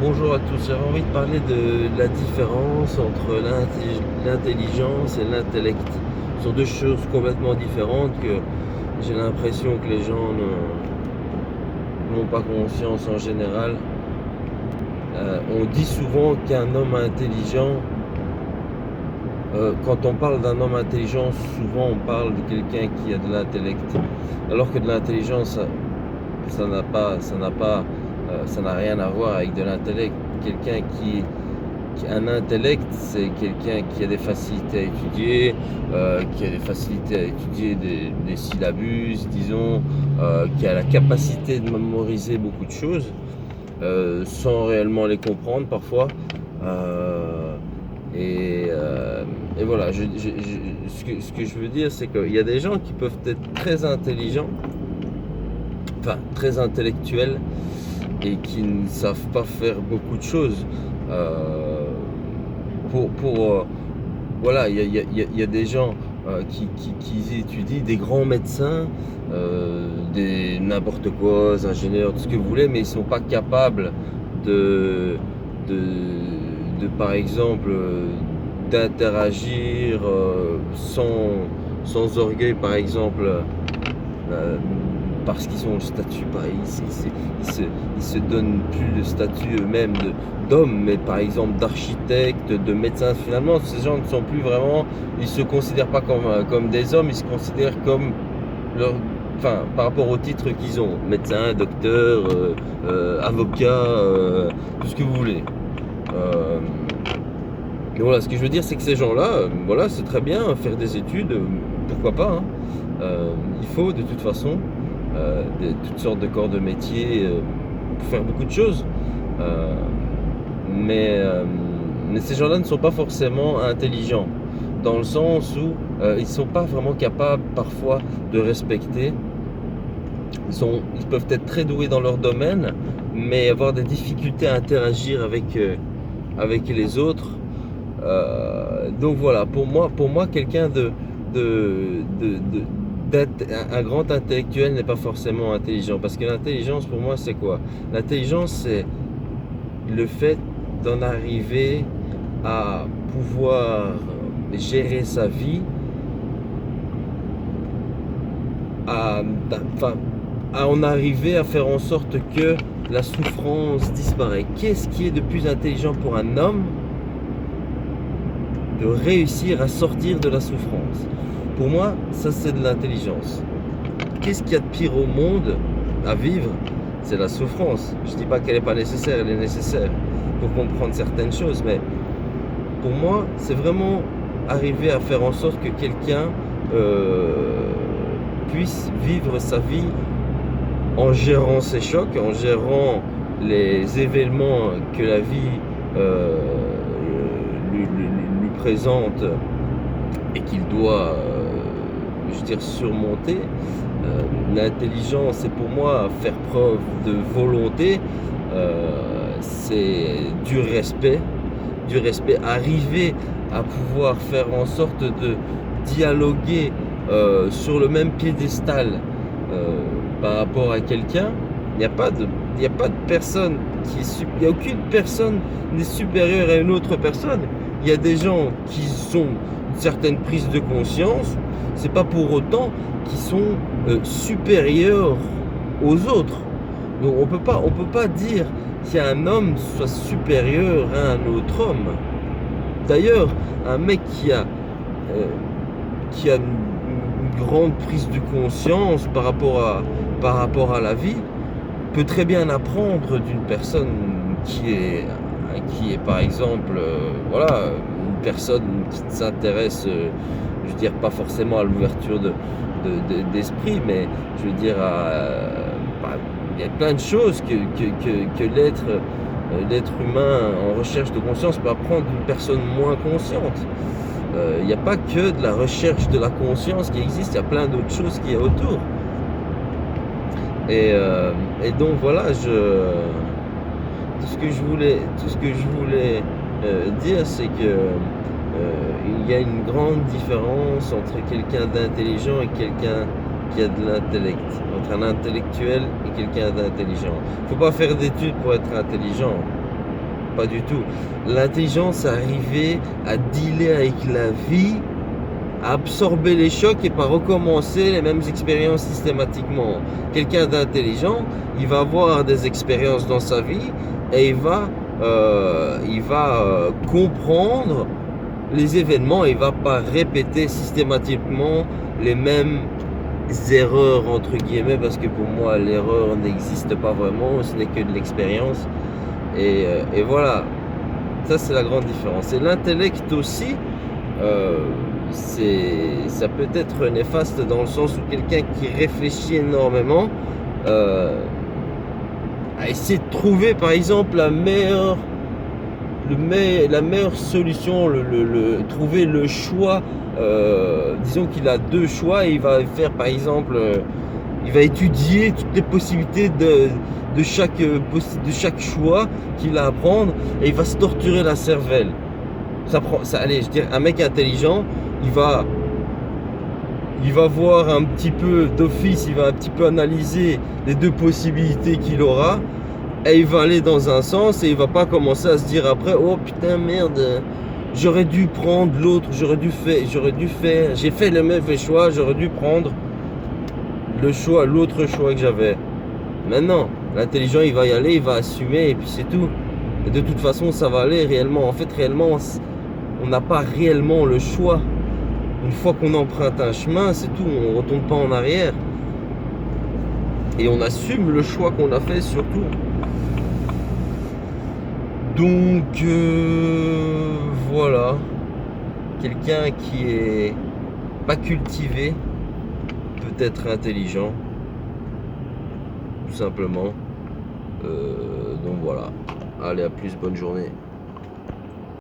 Bonjour à tous, j'avais envie de parler de la différence entre l'intelligence et l'intellect. Ce sont deux choses complètement différentes que j'ai l'impression que les gens n'ont pas conscience en général. On dit souvent qu'un homme intelligent, quand on parle d'un homme intelligent, souvent on parle de quelqu'un qui a de l'intellect. Alors que de l'intelligence, ça n'a rien à voir avec de l'intellect. Un intellect, c'est quelqu'un qui a des facilités à étudier, qui a des facilités à étudier des syllabus, disons, qui a la capacité de mémoriser beaucoup de choses, sans réellement les comprendre parfois. Euh, et, euh, et voilà, ce que je veux dire, c'est qu'il y a des gens qui peuvent être très intelligents, enfin très intellectuels, et qui ne savent pas faire beaucoup de choses. Euh, voilà, il y a des gens qui étudient, des grands médecins, des n'importe quoi, des ingénieurs, tout ce que vous voulez, mais ils ne sont pas capables de, de, par exemple, d'interagir sans orgueil, par exemple, euh, parce qu'ils ont le statut, ils se donnent plus le statut eux-mêmes d'hommes, mais par exemple d'architectes, de médecins. Finalement, ces gens ne sont plus vraiment, ils se considèrent pas comme des hommes, ils se considèrent comme leur, enfin, par rapport au titre qu'ils ont, médecin, docteur, avocat, tout ce que vous voulez. Mais voilà, ce que je veux dire, c'est que ces gens-là, voilà, c'est très bien faire des études, pourquoi pas, hein. Il faut de toute façon toutes sortes de corps de métier pour faire beaucoup de choses. Euh, mais ces gens-là ne sont pas forcément intelligents, dans le sens où ils ne sont pas vraiment capables parfois de respecter. Ils peuvent être très doués dans leur domaine, mais avoir des difficultés à interagir avec les autres. Donc voilà, pour moi quelqu'un de, un grand intellectuel n'est pas forcément intelligent, parce que l'intelligence pour moi c'est quoi? L'intelligence c'est le fait d'en arriver à pouvoir gérer sa vie, à, enfin, à en arriver à faire en sorte que la souffrance disparaît. Qu'est-ce qui est de plus intelligent pour un homme de réussir à sortir de la souffrance? Pour moi, ça c'est de l'intelligence. Qu'est-ce qu'il y a de pire au monde à vivre? C'est la souffrance. Je ne dis pas qu'elle n'est pas nécessaire, elle est nécessaire pour comprendre certaines choses, mais pour moi, c'est vraiment arriver à faire en sorte que quelqu'un puisse vivre sa vie en gérant ses chocs, en gérant les événements que la vie lui présente et qu'il doit, je veux dire, surmonter. L'intelligence, c'est pour moi faire preuve de volonté, c'est du respect, arriver à pouvoir faire en sorte de dialoguer sur le même piédestal par rapport à quelqu'un. Il n'y a pas de personne il n'y a aucune personne n'est supérieure à une autre personne. Il y a des gens qui ont une certaine prise de conscience, c'est pas pour autant qu'ils sont supérieurs aux autres. Donc on peut pas dire qu'un homme soit supérieur à un autre homme. D'ailleurs, un mec qui a une grande prise de conscience par rapport à la vie peut très bien apprendre d'une personne qui est par exemple voilà, une personne qui s'intéresse, je veux dire pas forcément à l'ouverture d'esprit, mais je veux dire il y a plein de choses que l'être humain en recherche de conscience peut apprendre d'une personne moins consciente. Il n'y a pas que de la recherche de la conscience qui existe, il y a plein d'autres choses qu'il y a autour. Et donc voilà, tout ce que je voulais dire, c'est que il y a une grande différence entre quelqu'un d'intelligent et quelqu'un qui a de l'intellect, entre un intellectuel et quelqu'un d'intelligent. Il ne faut pas faire d'études pour être intelligent. pas du tout. L'intelligence, c'est arriver à dealer avec la vie, à absorber les chocs et pas recommencer les mêmes expériences systématiquement. Quelqu'un d'intelligent, il va avoir des expériences dans sa vie et il va comprendre les événements, il va pas répéter systématiquement les mêmes erreurs entre guillemets, parce que pour moi l'erreur n'existe pas vraiment, ce n'est que de l'expérience. Et voilà, ça c'est la grande différence. Et l'intellect aussi, ça peut être néfaste dans le sens où quelqu'un qui réfléchit énormément à essayer de trouver par exemple la meilleure solution, trouver le choix. Disons qu'il a deux choix et il va faire par exemple, il va étudier toutes les possibilités de chaque choix qu'il a à prendre et il va se torturer la cervelle. Allez, je dirais, un mec intelligent, il va voir un petit peu d'office, il va un petit peu analyser les deux possibilités qu'il aura. Et il va aller dans un sens et il va pas commencer à se dire après, oh putain merde, j'aurais dû prendre l'autre, j'ai fait le mauvais choix, j'aurais dû prendre l'autre choix que j'avais. Maintenant, l'intelligent il va y aller, il va assumer et puis c'est tout. Et de toute façon ça va aller réellement. En fait réellement, on n'a pas réellement le choix. Une fois qu'on emprunte un chemin, c'est tout, on ne retourne pas en arrière. Et on assume le choix qu'on a fait surtout. Donc voilà, quelqu'un qui est pas cultivé peut être intelligent, tout simplement. Donc voilà, allez, à plus, bonne journée.